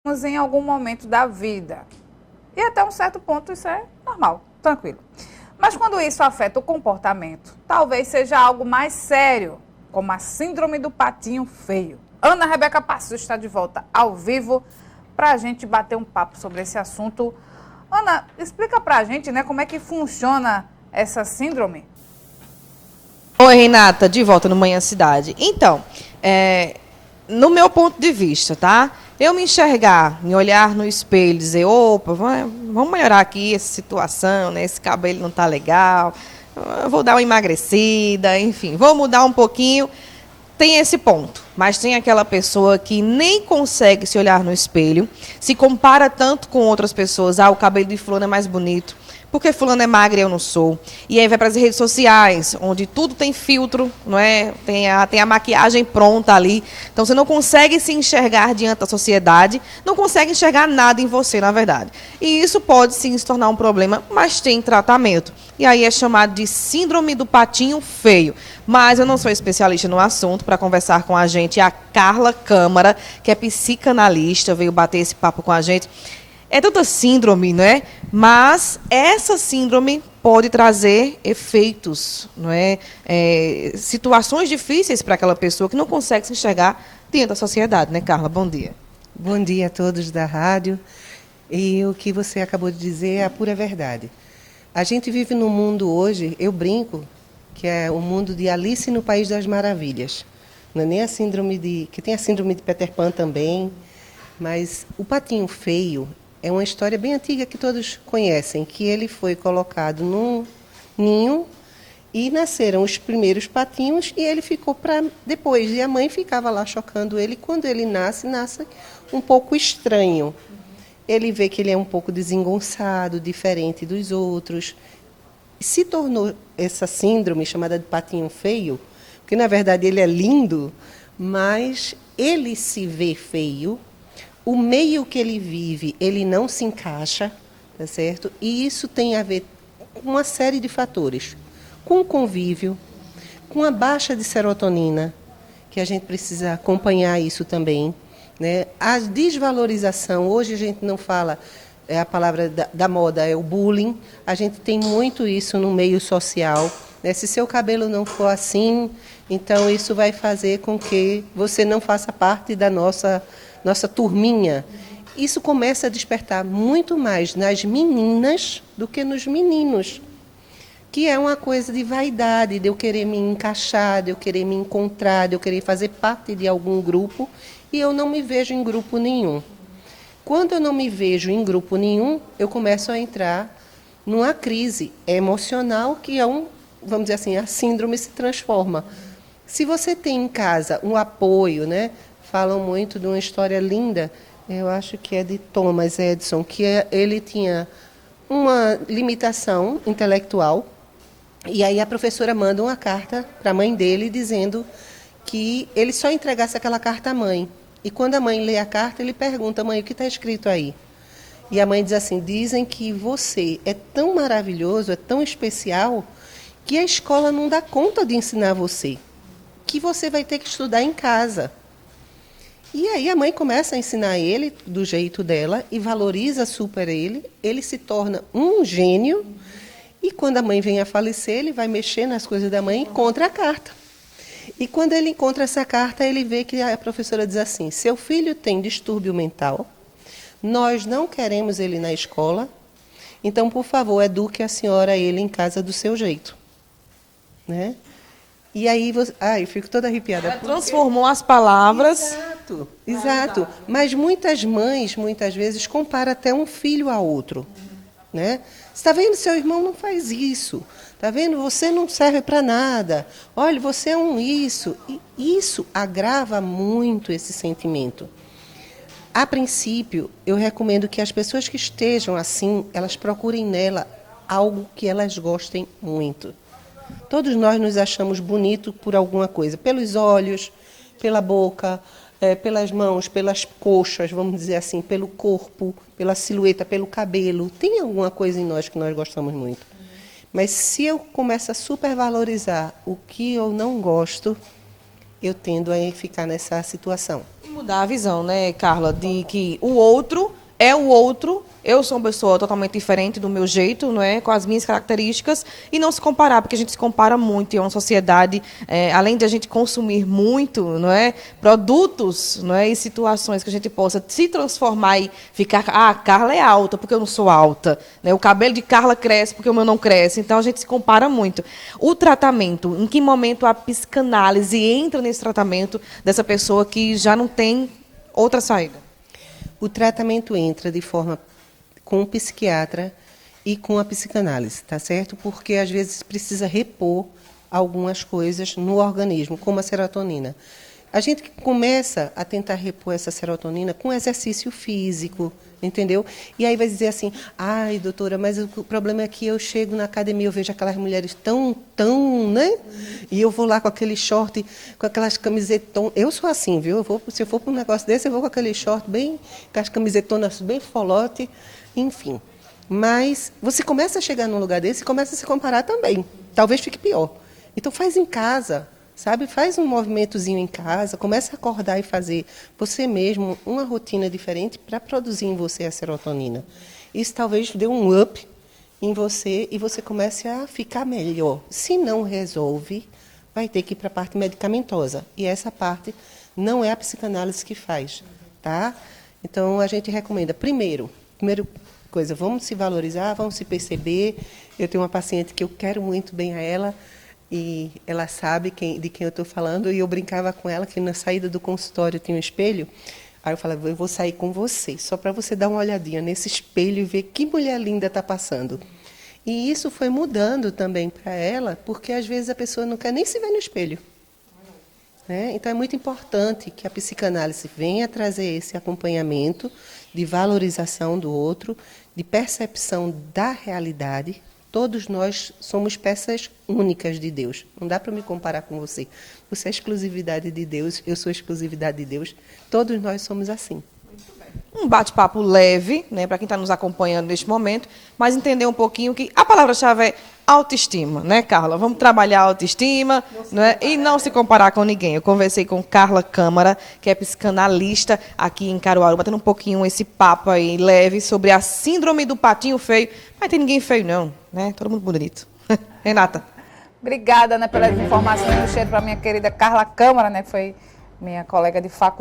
em algum momento da vida. E até um certo ponto isso é normal, tranquilo. Mas quando isso afeta o comportamento, talvez seja algo mais sério, como a síndrome do patinho feio. Ana Rebeca Passos está de volta ao vivo para a gente bater um papo sobre esse assunto. Ana, explica para a gente, como é que funciona essa síndrome? Oi, Renata, de volta no Manhã Cidade. Então, no meu ponto de vista, tá? Eu me enxergar, me olhar no espelho e dizer, opa, vamos melhorar aqui essa situação, né? Esse cabelo não tá legal, eu vou dar uma emagrecida, enfim, vou mudar um pouquinho. Tem esse ponto, mas tem aquela pessoa que nem consegue se olhar no espelho, se compara tanto com outras pessoas, o cabelo de fulano é mais bonito, porque fulano é magra e eu não sou. E aí vai para as redes sociais, onde tudo tem filtro, não é? Tem a maquiagem pronta ali. Então você não consegue se enxergar diante da sociedade, não consegue enxergar nada em você, na verdade. E isso pode sim se tornar um problema, mas tem tratamento. E aí é chamado de síndrome do patinho feio. Mas eu não sou especialista no assunto. Para conversar com a gente, a Carla Câmara, que é psicanalista, veio bater esse papo com a gente. É tanta síndrome, né? Mas essa síndrome pode trazer efeitos, não é? Situações difíceis para aquela pessoa que não consegue se enxergar dentro da sociedade, né, Carla? Bom dia. Bom dia a todos da rádio. E o que você acabou de dizer é a pura verdade. A gente vive num mundo hoje, eu brinco, que é o mundo de Alice no País das Maravilhas. Não é nem a síndrome que tem a síndrome de Peter Pan também, mas o patinho feio é uma história bem antiga que todos conhecem, que ele foi colocado num ninho e nasceram os primeiros patinhos e ele ficou para depois. E a mãe ficava lá chocando ele. Quando ele nasce um pouco estranho. Ele vê que ele é um pouco desengonçado, diferente dos outros. Se tornou essa síndrome chamada de patinho feio, porque na verdade ele é lindo, mas ele se vê feio. O meio que ele vive, ele não se encaixa, tá certo? E isso tem a ver com uma série de fatores. Com o convívio, com a baixa de serotonina, que a gente precisa acompanhar isso também, né? A desvalorização, hoje a gente não fala, a palavra da moda é o bullying, a gente tem muito isso no meio social, né? Se seu cabelo não for assim, então isso vai fazer com que você não faça parte da nossa turminha. Isso começa a despertar muito mais nas meninas do que nos meninos, que é uma coisa de vaidade, de eu querer me encaixar, de eu querer me encontrar, de eu querer fazer parte de algum grupo, e eu não me vejo em grupo nenhum. Quando eu não me vejo em grupo nenhum, eu começo a entrar numa crise emocional, que é vamos dizer assim, a síndrome se transforma. Se você tem em casa um apoio, né? Falam muito de uma história linda, eu acho que é de Thomas Edison, que ele tinha uma limitação intelectual, e aí a professora manda uma carta para a mãe dele dizendo que ele só entregasse aquela carta à mãe. E quando a mãe lê a carta, ele pergunta, mãe, o que está escrito aí? E a mãe diz assim, dizem que você é tão maravilhoso, é tão especial, que a escola não dá conta de ensinar você, que você vai ter que estudar em casa. E aí a mãe começa a ensinar ele do jeito dela e valoriza super ele se torna um gênio, e quando a mãe vem a falecer, ele vai mexer nas coisas da mãe e encontra a carta. E quando ele encontra essa carta, ele vê que a professora diz assim, seu filho tem distúrbio mental, nós não queremos ele na escola, então, por favor, eduque a senhora ele em casa do seu jeito. Né? E aí, eu fico toda arrepiada. Ela transformou as palavras. Exato. Mas muitas mães, muitas vezes, comparam até um filho a outro. Né? Você está vendo, seu irmão não faz isso. Está vendo, você não serve para nada. Olha, você é um isso. E isso agrava muito esse sentimento. A princípio, eu recomendo que as pessoas que estejam assim, elas procurem nela algo que elas gostem muito. Todos nós nos achamos bonitos por alguma coisa, pelos olhos, pela boca, pelas mãos, pelas coxas, vamos dizer assim, pelo corpo, pela silhueta, pelo cabelo. Tem alguma coisa em nós que nós gostamos muito. Mas se eu começo a supervalorizar o que eu não gosto, eu tendo a ficar nessa situação. Mudar a visão, né, Carla, de que o outro é o outro, eu sou uma pessoa totalmente diferente do meu jeito, não é, com as minhas características, e não se comparar, porque a gente se compara muito, e é uma sociedade, além de a gente consumir muito, não é, produtos, não é, e situações que a gente possa se transformar e ficar, Carla é alta, porque eu não sou alta, né, o cabelo de Carla cresce, porque o meu não cresce, então a gente se compara muito. O tratamento, em que momento a psicanálise entra nesse tratamento dessa pessoa que já não tem outra saída? O tratamento entra de forma com o psiquiatra e com a psicanálise, tá certo? Porque às vezes precisa repor algumas coisas no organismo, como a serotonina. A gente começa a tentar repor essa serotonina com exercício físico, entendeu? E aí vai dizer assim, ai, doutora, mas o problema é que eu chego na academia, eu vejo aquelas mulheres tão, né? E eu vou lá com aquele short, com aquelas camisetonas. Eu sou assim, viu? Se eu for para um negócio desse, eu vou com aquele short bem, com as camisetonas bem folote, enfim. Mas você começa a chegar num lugar desse e começa a se comparar também. Talvez fique pior. Então faz em casa. Sabe, faz um movimentozinho em casa, começa a acordar e fazer você mesmo uma rotina diferente para produzir em você a serotonina. Isso talvez dê um up em você e você comece a ficar melhor. Se não resolve, vai ter que ir para a parte medicamentosa. E essa parte não é a psicanálise que faz, tá? Então, a gente recomenda, primeira coisa, vamos se valorizar, vamos se perceber. Eu tenho uma paciente que eu quero muito bem a ela, e ela sabe de quem eu estou falando, e eu brincava com ela que na saída do consultório tinha um espelho. Aí eu falava, eu vou sair com você, só para você dar uma olhadinha nesse espelho e ver que mulher linda está passando. E isso foi mudando também para ela, porque às vezes a pessoa não quer nem se ver no espelho. Né? Então é muito importante que a psicanálise venha trazer esse acompanhamento de valorização do outro, de percepção da realidade. Todos nós somos peças únicas de Deus. Não dá para me comparar com você. Você é exclusividade de Deus, eu sou exclusividade de Deus. Todos nós somos assim. Um bate-papo leve, né, para quem está nos acompanhando neste momento, mas entender um pouquinho que a palavra-chave é autoestima, né, Carla? Vamos trabalhar a autoestima, né, e não se comparar com ninguém. Eu conversei com Carla Câmara, que é psicanalista aqui em Caruaru, batendo um pouquinho esse papo aí leve sobre a síndrome do patinho feio. Mas tem ninguém feio não, né? Todo mundo bonito. Renata. Obrigada, né, pelas informações do cheiro para minha querida Carla Câmara, né, foi minha colega de faculdade.